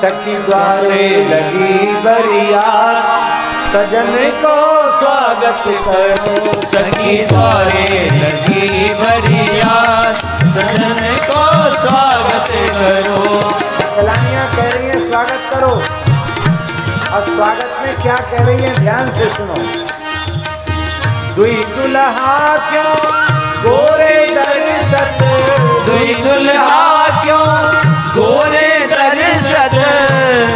सखी द्वारे लगी बरियात, सजन को स्वागत करो। सखी द्वारे लगी बरियात, सजन को स्वागत करो। कलानियां कह रही हैं स्वागत करो, और स्वागत में क्या कह रही है ध्यान से सुनो। दुई दुल्हा क्यों गोरे दरसत, दुई दुल्हा क्यों गोरे दरसत,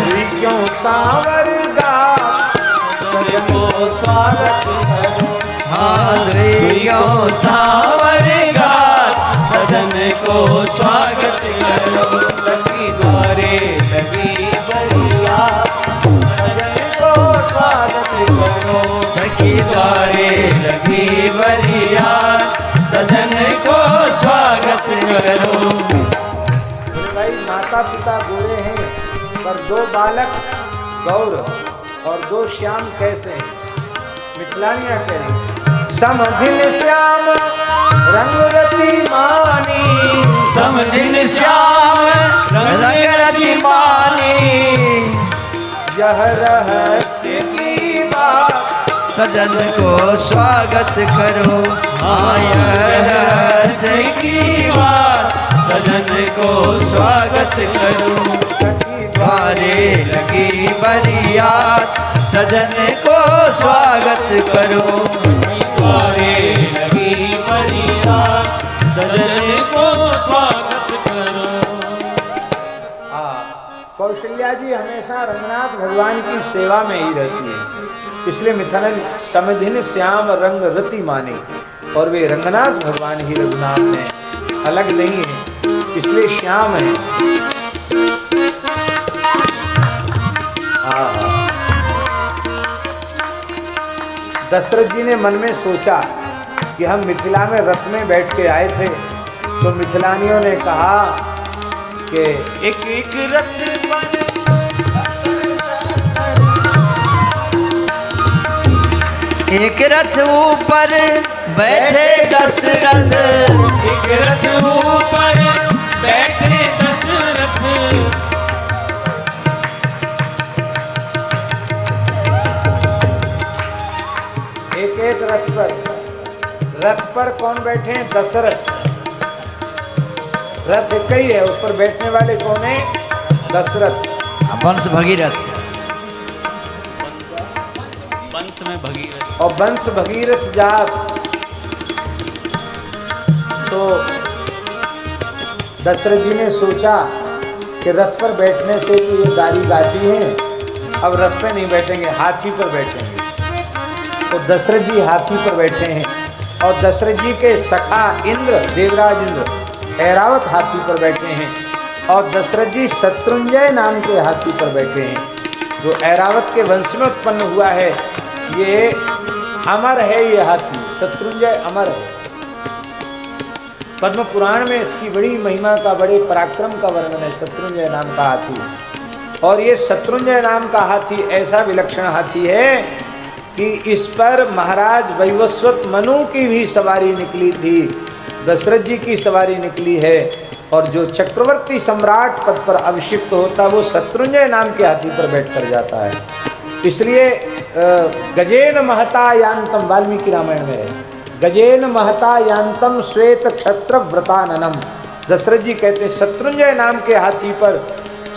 दुई क्यों सांवर गात, सजन को स्वागत करो। हाँ दुई क्यों सांवर गात, सजन को स्वागत करो। सखी द्वारे लगी बरियात, सजन को स्वागत करो। सखी द्वारे लगी बरियात, सजन को स्वागत करो। भाई माता पिता गोरे हैं, पर दो बालक गौर और दो श्याम कैसे हैं? मिथिलानियां कह रही समधिन श्याम रंग रति मानी, समधिन श्याम रंग रति मानी, यह रहस्य की बात, सजन को स्वागत करो। हाँ यह रहस्य की बात, सजन को स्वागत करो। सखी द्वारे लगी बरियात, सजन को स्वागत करो। द्वारे लगी बरियात, सजन को स्वागत करो। कौशल्या जी हमेशा रंगनाथ भगवान की सेवा में ही रहती है, इसलिए मिथुन समधिन श्याम रंग रति माने, और वे रंगनाथ भगवान ही रघुनाथ हैं, अलग नहीं है, इसलिए श्याम है। दशरथ जी ने मन में सोचा कि हम मिथिला में रथ में बैठ के आए थे, तो मिथिलानियों ने कहा कि एक एक रथ पर एक रथ ऊपर बैठे दशरथ, एक रथ ऊपर बैठे दशरथ, एक एक रथ पर कौन बैठे हैं? दशरथ। रथ एक ही है, उस पर बैठने वाले कौन है? दशरथ। वंश भगीरथ, वंश में भगीरथ, और वंश भगीरथ जात। तो दशरथ जी ने सोचा कि रथ पर बैठने से तो ये गाली गाती हैं, अब रथ पे नहीं बैठेंगे, हाथी पर बैठेंगे। तो दशरथ जी हाथी पर बैठे हैं, और दशरथ जी के सखा इंद्र, देवराज इंद्र ऐरावत हाथी पर बैठे हैं, और दशरथ जी शत्रुंजय नाम के हाथी पर बैठे हैं, जो ऐरावत के वंश में उत्पन्न हुआ है। ये अमर है, ये हाथी शत्रुंजय अमर है। पद्म पुराण में इसकी बड़ी महिमा का, बड़े पराक्रम का वर्णन है, शत्रुंजय नाम का हाथी। और ये शत्रुंजय नाम का हाथी ऐसा विलक्षण हाथी है कि इस पर महाराज वैवस्वत मनु की भी सवारी निकली थी, दशरथ जी की सवारी निकली है, और जो चक्रवर्ती सम्राट पद पर अभिषिक्त होता वो शत्रुंजय नाम के हाथी पर बैठकर जाता है। इसलिए गजेन महता यांतम, वाल्मीकि रामायण में है, गजेन महता यांतम श्वेत क्षत्र व्रताननम। दशरथ जी कहते हैं शत्रुंजय नाम के हाथी पर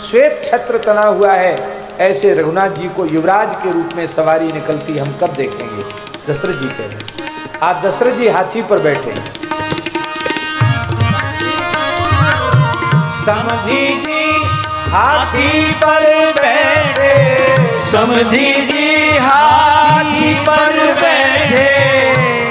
श्वेत छत्र तना हुआ है, ऐसे रघुनाथ जी को युवराज के रूप में सवारी निकलती हम कब देखेंगे? दशरथ जी कह रहे हैं। आज दशरथ जी हाथी पर बैठे हैं। समधी जी हाथी पर बैठे, समधी जी हाथी पर बैठे,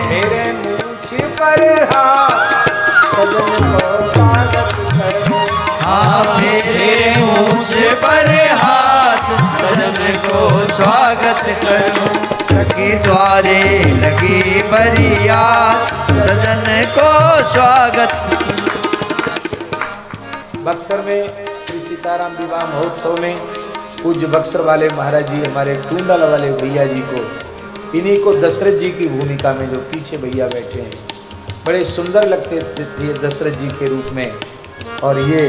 मेरे मूछ पर हाथ, सजन को स्वागत करो। हाँ मेरे मूछ पर हाथ, सजन को स्वागत करो। सखी द्वारे लगी बरियात, सजन को स्वागत। बक्सर में श्री सीताराम विवाह महोत्सव में पूज्य बक्सर वाले महाराज जी, हमारे टूंडल वाले भैया जी को, इन्हीं को दशरथ जी की भूमिका में जो पीछे भैया बैठे हैं, बड़े सुंदर लगते थे दशरथ जी के रूप में। और ये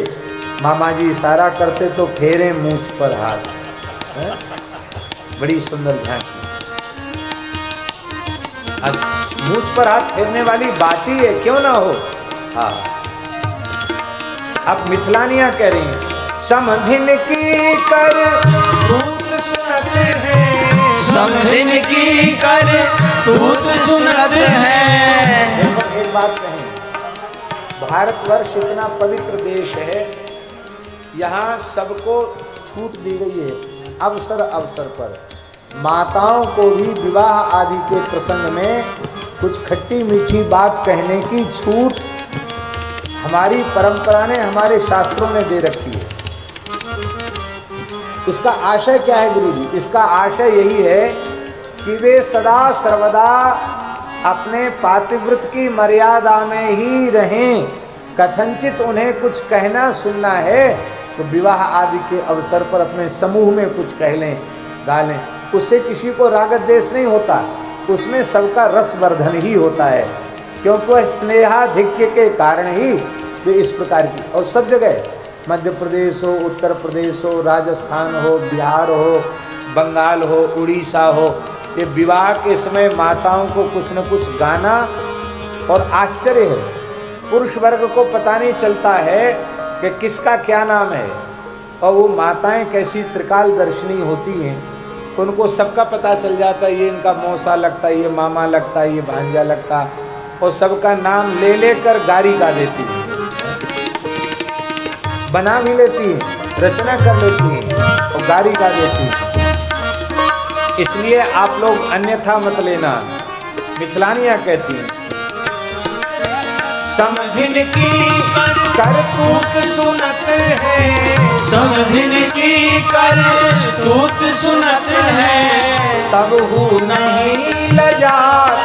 मामा जी इशारा करते तो फेरे मूछ पर हाथ। है? बड़ी सुंदर झांकी। मूछ पर हाथ फेरने वाली बात ही है, क्यों ना हो। हाँ, अब मिथिलानियां कह रही हैं, समधिन की कर तूत सुनत है, समधिन की कर तूत सुनत है। देखो एक बात कहें, भारतवर्ष इतना पवित्र देश है, यहाँ सबको छूट दी गई है। अवसर अवसर पर माताओं को भी विवाह आदि के प्रसंग में कुछ खट्टी मीठी बात कहने की छूट हमारी परंपरा ने, हमारे शास्त्रों ने दे रखी है। इसका आशय क्या है गुरु जी? इसका आशय यही है कि वे सदा सर्वदा अपने पातिव्रत की मर्यादा में ही रहें। कथनचित उन्हें कुछ कहना सुनना है तो विवाह आदि के अवसर पर अपने समूह में कुछ कह लें, गा लें। उससे किसी को राग द्वेष नहीं होता, उसमें सबका रसवर्धन ही होता है, क्योंकि वह स्नेहाधिक्य के कारण ही वे इस प्रकार की। और सब जगह, मध्य प्रदेश हो, उत्तर प्रदेश हो, राजस्थान हो, बिहार हो, बंगाल हो, उड़ीसा हो, ये विवाह के समय माताओं को कुछ न कुछ गाना। और आश्चर्य है, पुरुष वर्ग को पता नहीं चलता है कि किसका क्या नाम है, और वो माताएं कैसी त्रिकालदर्शिनी होती हैं, उनको सबका पता चल जाता है। ये इनका मौसा लगता है, ये मामा लगता है, ये भांजा लगता है, और सबका नाम ले लेकर गारी गा देती है, बना भी लेती है, रचना कर लेती है और गारी गा देती है। इसलिए आप लोग अन्यथा मत लेना। मिथिलानियां कहती हैं, समधिन की कर तूत सुनत है, समधिन की कर तूत सुनत है। तब हूँ नहीं लजात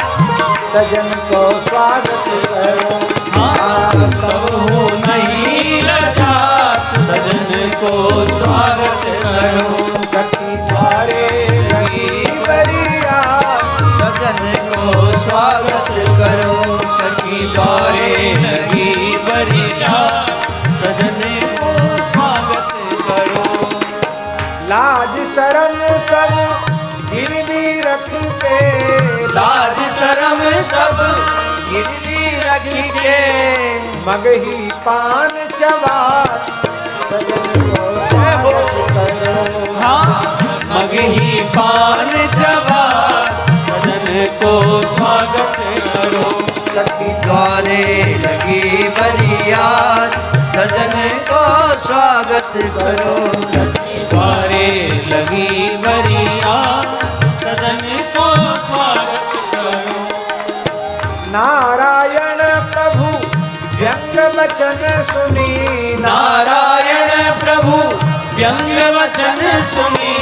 सजन को स्वागत करो। हाँ, तब हूँ नहीं लजात सजन को स्वागत करो। सखी द्वारे लगी बरिया, सजन को स्वागत करो। सखी द्वारे लगी बरिया, सजन को स्वागत करो। लाज शरम सब गिरवी रख के, लाज शरम सब गिरवी रख के। मगही पान चबात सजन को स्वागत करो। हाँ, मगही पान चबात सजन को स्वागत करो। सखी द्वारे लगी बरियात, सजन को स्वागत करो। द्वारे लगी बरिया सजन को स्वागत करो। नारायण प्रभु व्यंग वचन सुनी, नारायण प्रभु व्यंग वचन सुनी।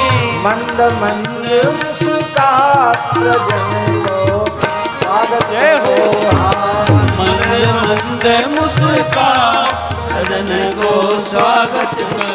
मंद मंद मुस्कात सजन को स्वागत हो। मंद मंद मुस्कान सजन को स्वागत करो।